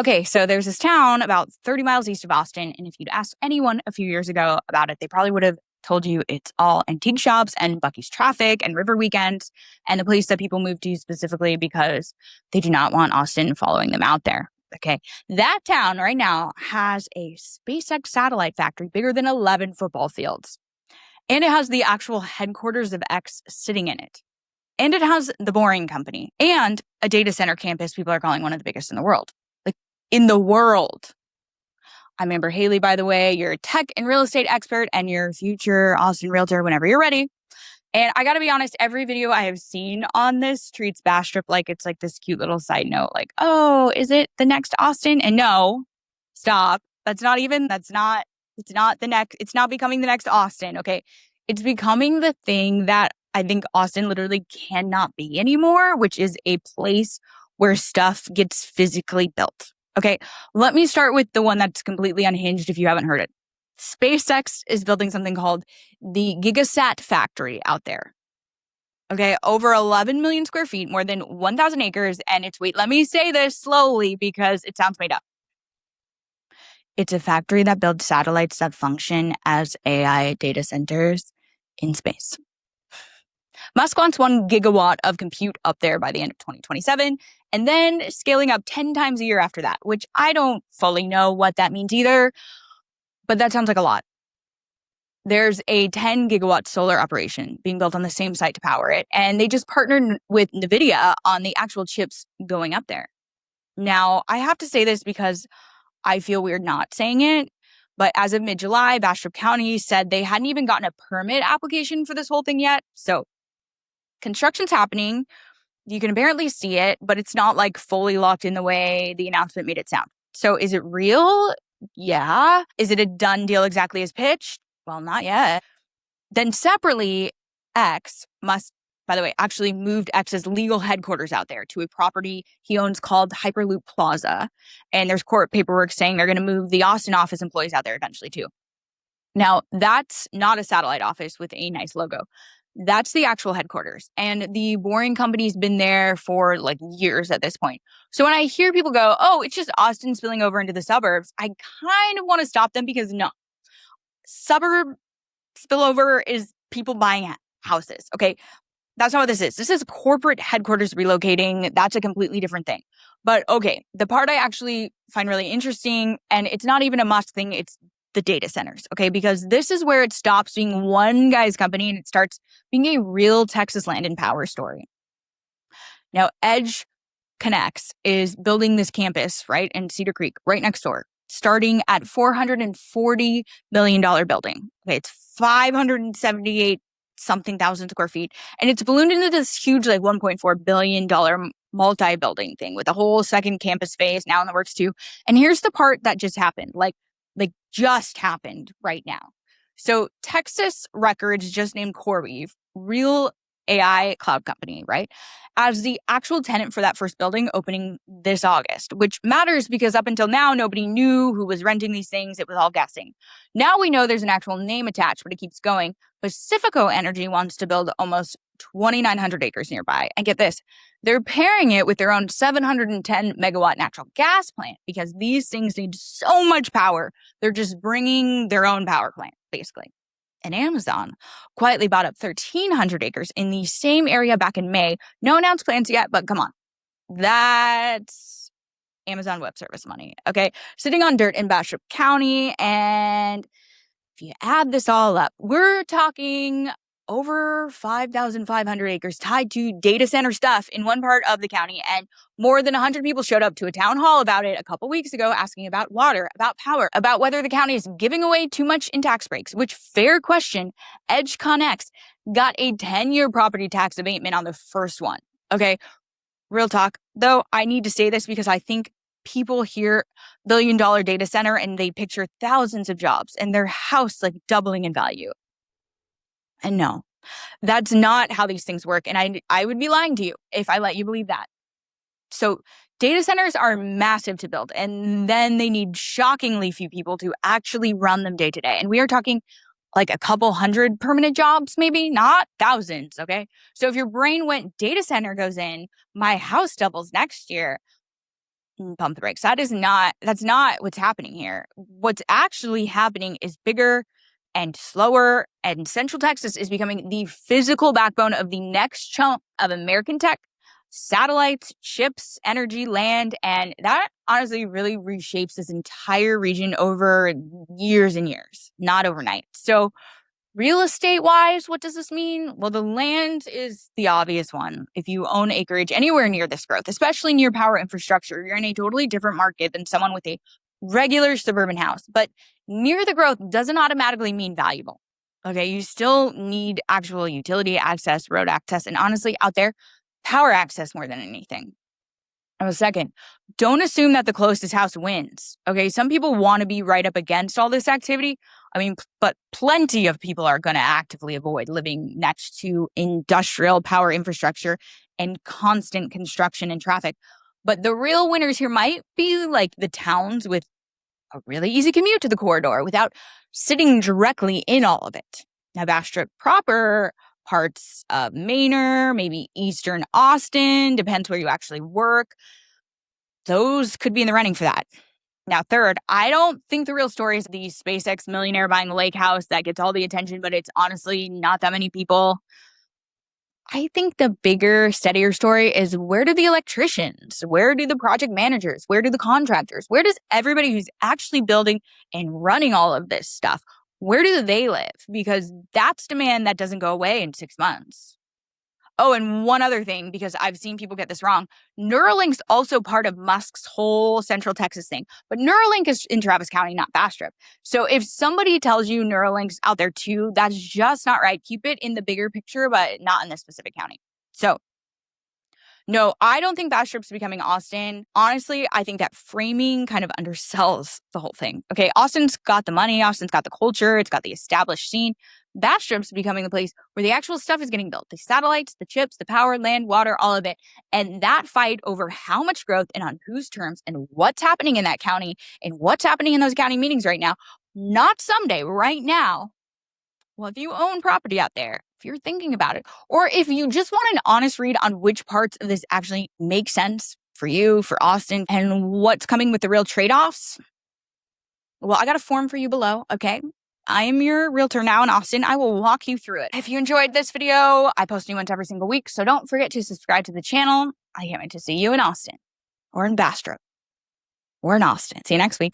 Okay, so there's this town about 30 miles east of Austin, and if you'd asked anyone a few years ago about it, they probably would have told you it's all antique shops and Bucky's Traffic and River Weekends, and the place that people move to specifically because they do not want Austin following them out there. Okay, that town right now has a SpaceX satellite factory bigger than 11 football fields, and it has the actual headquarters of X sitting in it. And it has the Boring Company and a data center campus people are calling one of the biggest in the world. Like, in the world. I'm Amber Haley, by the way. You're a tech and real estate expert and your future Austin realtor whenever you're ready. And I gotta be honest, every video I have seen on this treats Bastrop like it's like this cute little side note, like, oh, is it the next Austin? And no, stop. It's not becoming the next Austin, okay? It's becoming the thing that I think Austin literally cannot be anymore, which is a place where stuff gets physically built. Okay, let me start with the one that's completely unhinged if you haven't heard it. SpaceX is building something called the Gigasat factory out there. Okay, over 11 million square feet, more than 1,000 acres, and let me say this slowly because it sounds made up. It's a factory that builds satellites that function as AI data centers in space. Musk wants 1 gigawatt of compute up there by the end of 2027, and then scaling up 10 times a year after that, which I don't fully know what that means either, but that sounds like a lot. There's a 10 gigawatt solar operation being built on the same site to power it, and they just partnered with NVIDIA on the actual chips going up there. Now, I have to say this because I feel weird not saying it, but as of mid-July, Bastrop County said they hadn't even gotten a permit application for this whole thing yet, so construction's happening. You can apparently see it, but it's not like fully locked in the way the announcement made it sound. So is it real? Yeah. Is it a done deal exactly as pitched? Well, not yet. Then separately, X must, by the way, actually moved X's legal headquarters out there to a property he owns called Hyperloop Plaza. And there's court paperwork saying they're going to move the Austin office employees out there eventually too. Now, that's not a satellite office with a nice logo. That's the actual headquarters. And the Boring Company's been there for like years at this point. So when I hear people go, oh, it's just Austin spilling over into the suburbs, I kind of want to stop them because no. Suburb spillover is people buying houses, okay? That's not what this is. This is corporate headquarters relocating. That's a completely different thing. But okay, the part I actually find really interesting, and it's not even a Musk thing, it's the data centers, okay? Because this is where it stops being one guy's company and it starts being a real Texas land and power story. Now, Edge Connects is building this campus, right, in Cedar Creek, right next door, starting at $440 million building. Okay, it's 578 something thousand square feet, and it's ballooned into this huge, like $1.4 billion multi-building thing with a whole second campus phase now in the works too. And here's the part that just happened, like just happened right now. So Texas Records just named CoreWeave, real AI cloud company, right, as the actual tenant for that first building opening this August, which matters because up until now, nobody knew who was renting these things. It was all guessing. Now we know there's an actual name attached, but it keeps going. Pacifico Energy wants to build almost 2,900 acres nearby. And get this, they're pairing it with their own 710 megawatt natural gas plant because these things need so much power. They're just bringing their own power plant, basically. And Amazon quietly bought up 1,300 acres in the same area back in May. No announced plans yet, but come on. That's Amazon Web Service money, okay? Sitting on dirt in Bastrop County. And if you add this all up, we're talking over 5,500 acres tied to data center stuff in one part of the county. And more than 100 people showed up to a town hall about it a couple weeks ago asking about water, about power, about whether the county is giving away too much in tax breaks, which, fair question, EdgeConX got a 10-year property tax abatement on the first one. Okay, real talk. Though I need to say this because I think people hear billion-dollar data center and they picture thousands of jobs and their house like doubling in value. And no, that's not how these things work. And I would be lying to you if I let you believe that. So data centers are massive to build, and then they need shockingly few people to actually run them day to day. And we are talking like a couple hundred permanent jobs, maybe, not thousands, okay? So if your brain went data center goes in, my house doubles next year. pump the brakes. That's not what's happening here. What's actually happening is bigger and slower, and Central Texas is becoming the physical backbone of the next chunk of American tech, satellites, chips, energy, land, and that honestly really reshapes this entire region over years and years, not overnight. So real estate wise, what does this mean? Well, the land is the obvious one. If you own acreage anywhere near this growth, especially near power infrastructure, you're in a totally different market than someone with a regular suburban house. But near the growth doesn't automatically mean valuable. Okay, you still need actual utility access, road access, and honestly, out there, power access more than anything. And second, don't assume that the closest house wins. Okay, some people want to be right up against all this activity. I mean, but plenty of people are going to actively avoid living next to industrial power infrastructure and constant construction and traffic. But the real winners here might be like the towns with a really easy commute to the corridor without sitting directly in all of it. Now, Bastrop proper, parts of Manor, maybe Eastern Austin, depends where you actually work. Those could be in the running for that. Now, third, I don't think the real story is the SpaceX millionaire buying the lake house that gets all the attention, but it's honestly not that many people. I think the bigger, steadier story is, where do the electricians, where do the project managers, where do the contractors, where does everybody who's actually building and running all of this stuff, where do they live? Because that's demand that doesn't go away in 6 months. Oh, and one other thing, because I've seen people get this wrong. Neuralink's also part of Musk's whole Central Texas thing. But Neuralink is in Travis County, not Bastrop. So if somebody tells you Neuralink's out there too, that's just not right. Keep it in the bigger picture, but not in this specific county. So no, I don't think Bastrop's becoming Austin. Honestly, I think that framing kind of undersells the whole thing. Okay, Austin's got the money, Austin's got the culture, it's got the established scene. Bastrop's becoming the place where the actual stuff is getting built. The satellites, the chips, the power, land, water, all of it. And that fight over how much growth and on whose terms and what's happening in that county and what's happening in those county meetings right now, not someday, right now. Well, if you own property out there, if you're thinking about it, or if you just want an honest read on which parts of this actually make sense for you, for Austin, and what's coming with the real trade-offs, well, I got a form for you below, okay? I am your realtor now in Austin. I will walk you through it. If you enjoyed this video, I post new ones every single week, so don't forget to subscribe to the channel. I can't wait to see you in Austin, or in Bastrop, or in Austin. See you next week.